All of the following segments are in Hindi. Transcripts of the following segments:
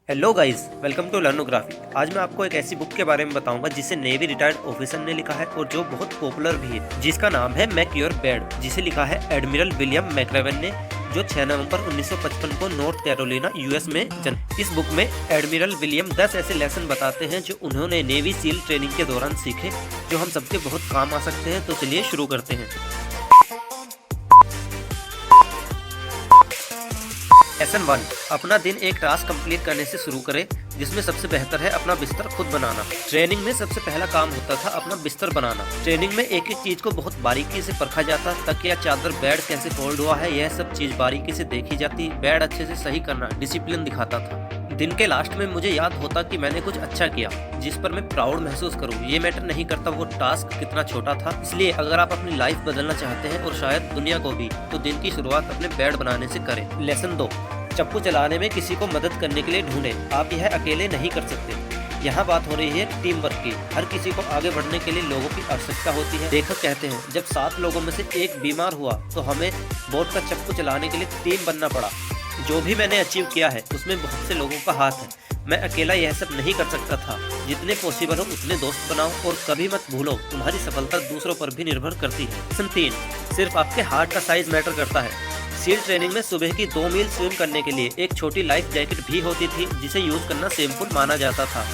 Hello guys, welcome to Learnography. आज मैं आपको एक ऐसी बुक के बारे में बताऊंगा जिसे नेवी रिटायर्ड ऑफिसर ने लिखा है और जो बहुत पॉपुलर भी है, जिसका नाम है मेक योर बेड, जिसे लिखा है एडमिरल विलियम मैक्रेवन ने, जो 6 नवंबर 1955 को नॉर्थ कैरोलिना यूएस में जन्म। इस बुक में एडमिरल विलियम 10 ऐसे लेसन बताते हैं जो उन्होंने नेवी सील ट्रेनिंग के दौरान सीखे, जो हम सबके बहुत काम आ सकते हैं। तो चलिए शुरू करते हैं। लेसन 1, अपना दिन एक टास्क कंप्लीट करने से शुरू करें, जिसमें सबसे बेहतर है अपना बिस्तर खुद बनाना। ट्रेनिंग में सबसे पहला काम होता था अपना बिस्तर बनाना। ट्रेनिंग में एक एक चीज को बहुत बारीकी से परखा जाता, तकिया, चादर, बेड कैसे फोल्ड हुआ है, यह सब चीज बारीकी से देखी जाती। बेड अच्छे से सही करना डिसिप्लिन दिखाता था। दिन के लास्ट में मुझे याद होता कि मैंने कुछ अच्छा किया, जिस पर मैं प्राउड महसूस करूं। ये मैटर नहीं करता वो टास्क कितना छोटा था। इसलिए अगर आप अपनी लाइफ बदलना चाहते हैं और शायद दुनिया को भी, तो दिन की शुरुआत अपने बेड बनाने से करें। लेसन 2, चप्पू चलाने में किसी को मदद करने के लिए ढूंढें। आप यह अकेले नहीं कर सकते। यहाँ बात हो रही है टीम वर्क की। हर किसी को आगे बढ़ने के लिए लोगों की आवश्यकता होती है। लेखक कहते हैं, जब 7 लोगों में से एक बीमार हुआ तो हमें बोट का चप्पू चलाने के लिए टीम बनना पड़ा। जो भी मैंने अचीव किया है उसमें बहुत से लोगों का हाथ है। मैं अकेला यह सब नहीं कर सकता था। जितने पॉसिबल हो उतने दोस्त बनाओ और कभी मत भूलो तुम्हारी सफलता दूसरों पर भी निर्भर करती है। लेसन 3, सिर्फ आपके हार्ट का साइज मैटर करता है। सील ट्रेनिंग में सुबह की 2 मील स्विम करने के लिए एक छोटी लाइफ जैकेट भी होती थी, जिसे यूज करना शेमफुल माना जाता था।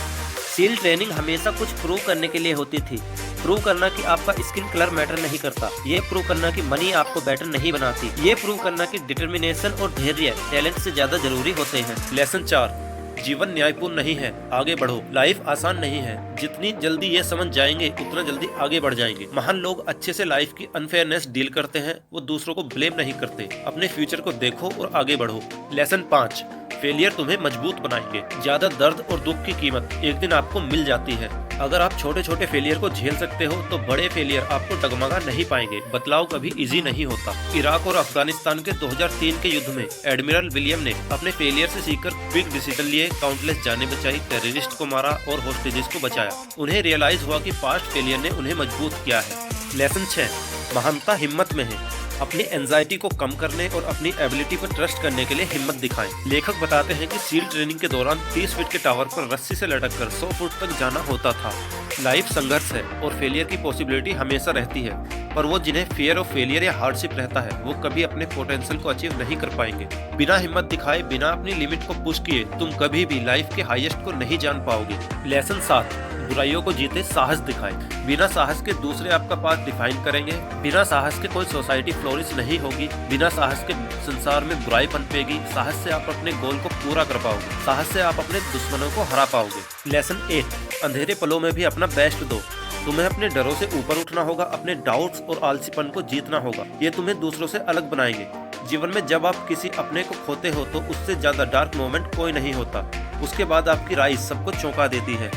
सील ट्रेनिंग हमेशा कुछ प्रूव करने के लिए होती थी। प्रूव करना कि आपका स्किन कलर मैटर नहीं करता। ये प्रूव करना कि मनी आपको बेटर नहीं बनाती। ये प्रूव करना कि डिटर्मिनेशन और धैर्य टैलेंट से ज्यादा जरूरी होते हैं। लेसन 4, जीवन न्यायपूर्ण नहीं है, आगे बढ़ो। लाइफ आसान नहीं है। जितनी जल्दी ये समझ जाएंगे उतना जल्दी आगे बढ़ जाएंगे। महान लोग अच्छे से लाइफ की अनफेयरनेस डील करते हैं। वो दूसरों को ब्लेम नहीं करते। अपने फ्यूचर को देखो और आगे बढ़ो। लेसन 5, फेलियर तुम्हें मजबूत बनाएंगे। ज्यादा दर्द और दुख की कीमत एक दिन आपको मिल जाती है। अगर आप छोटे छोटे फेलियर को झेल सकते हो तो बड़े फेलियर आपको डगमगा नहीं पाएंगे। बदलाव कभी इजी नहीं होता। इराक और अफगानिस्तान के 2003 के युद्ध में एडमिरल विलियम ने अपने फेलियर से सीखकर क्विक डिसीजन लिए, काउंटलेस जानें बचाई, टेररिस्ट को मारा और होस्टेजेस को बचाया। उन्हें रियलाइज हुआ कि पास्ट फेलियर ने उन्हें मजबूत किया है। लेसन 6, महानता हिम्मत में है। अपनी एंजाइटी को कम करने और अपनी एबिलिटी पर ट्रस्ट करने के लिए हिम्मत दिखाएं। लेखक बताते हैं कि सील ट्रेनिंग के दौरान 30 फीट के टावर पर रस्सी से लटककर 100 फुट तक जाना होता था। लाइफ संघर्ष है और फेलियर की पॉसिबिलिटी हमेशा रहती है, पर वो जिन्हें फियर ऑफ फेलियर या हार्डशिप रहता है वो कभी अपने पोटेंशियल को अचीव नहीं कर पाएंगे। बिना हिम्मत दिखाए, बिना अपनी लिमिट को पुश किए तुम कभी भी लाइफ के हाईएस्ट को नहीं जान पाओगे। लेसन 7, बुराइयों को जीते, साहस दिखाएं। बिना साहस के दूसरे आपका पाथ डिफाइन करेंगे। बिना साहस के कोई सोसाइटी फ्लोरिश नहीं होगी। बिना साहस के संसार में बुराई पनपेगी। साहस से आप अपने गोल को पूरा कर पाओगे। साहस से आप अपने दुश्मनों को हरा पाओगे। लेसन 8, अंधेरे पलों में भी अपना बेस्ट दो। तुम्हें अपने डरों से ऊपर उठना होगा, अपने डाउट्स और आलसीपन को जीतना होगा। ये तुम्हें दूसरों से अलग बनाएंगे। जीवन में जब आप किसी अपने को खोते हो तो उससे ज्यादा डार्क मोमेंट कोई नहीं होता। उसके बाद आपकी राइज सबको चौंका देती है।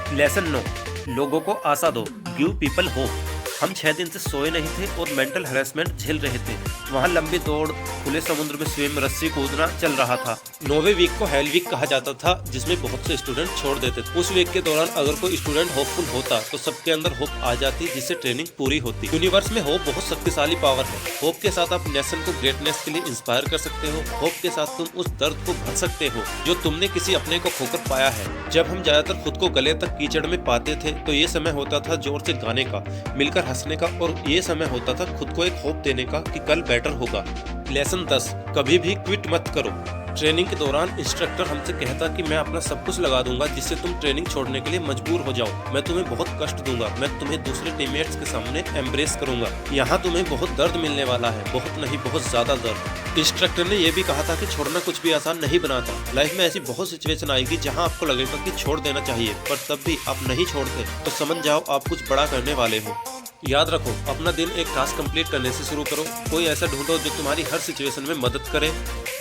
लेसन 9, लोगों को आशा दो, गिव पीपल होप। हम 6 दिन से सोए नहीं थे और मेंटल हैरेसमेंट झेल रहे थे। वहाँ लंबी दौड़, खुले समुद्र में स्विम, रस्सी कूदना चल रहा था। 9वें वीक को हेल वीक कहा जाता था, जिसमें बहुत से स्टूडेंट छोड़ देते थे। उस वीक के दौरान अगर कोई स्टूडेंट होपफुल होता तो सबके अंदर होप आ जाती, जिससे ट्रेनिंग पूरी होती। यूनिवर्स में होप बहुत शक्तिशाली पावर है। होप के साथ आप नेशन को ग्रेटनेस के लिए इंस्पायर कर सकते हो। होप के साथ तुम उस दर्द को भर सकते हो जो तुमने किसी अपने को खोकर पाया है। जब हम ज्यादातर खुद को गले तक कीचड़ में पाते थे तो ये समय होता था जोर से गाने का, मिलकर हंसने का, और ये समय होता था खुद को एक होप देने का कि कल बेटर होगा। लेसन 10, कभी भी क्विट मत करो। ट्रेनिंग के दौरान इंस्ट्रक्टर हमसे कहता कि मैं अपना सब कुछ लगा दूंगा जिससे तुम ट्रेनिंग छोड़ने के लिए मजबूर हो जाओ। मैं तुम्हें बहुत कष्ट दूंगा। मैं तुम्हें दूसरे टीममेट्स के सामने एम्ब्रेस करूंगा। यहाँ तुम्हें बहुत दर्द मिलने वाला है, बहुत नहीं बहुत ज्यादा दर्द। इंस्ट्रक्टर ने यह भी कहा था कि छोड़ना कुछ भी आसान नहीं बनाता। लाइफ में ऐसी बहुत सिचुएशन आएगी जहाँ आपको लगेगा कि छोड़ देना चाहिए, पर तब भी आप नहीं छोड़ते तो समझ जाओ आप कुछ बड़ा करने वाले हो। याद रखो, अपना दिन एक टास्क कंप्लीट करने से शुरू करो। कोई ऐसा ढूंढो जो तुम्हारी हर सिचुएशन में मदद करे।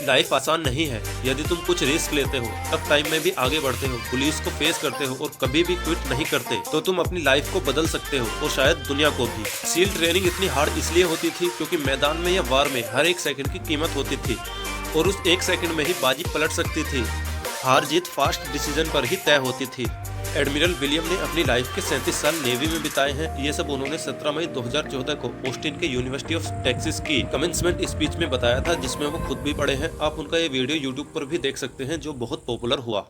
लाइफ आसान नहीं है। यदि तुम कुछ रिस्क लेते हो, टफ टाइम में भी आगे बढ़ते हो, पुलिस को फेस करते हो और कभी भी क्विट नहीं करते, तो तुम अपनी लाइफ को बदल सकते हो और शायद दुनिया को भी। सील ट्रेनिंग इतनी हार्ड इसलिए होती थी क्योंकि मैदान में या वार में हर एक सेकंड की कीमत होती थी और उस एक सेकंड में ही बाजी पलट सकती थी। हार जीत फास्ट डिसीजन पर ही तय होती थी। एडमिरल विलियम ने अपनी लाइफ के 37 साल नेवी में बिताए हैं। ये सब उन्होंने 17 मई 2014 को ऑस्टिन के यूनिवर्सिटी ऑफ टेक्सास की कमेंसमेंट स्पीच में बताया था, जिसमें वो खुद भी पढ़े हैं। आप उनका ये वीडियो यूट्यूब पर भी देख सकते हैं, जो बहुत पॉपुलर हुआ।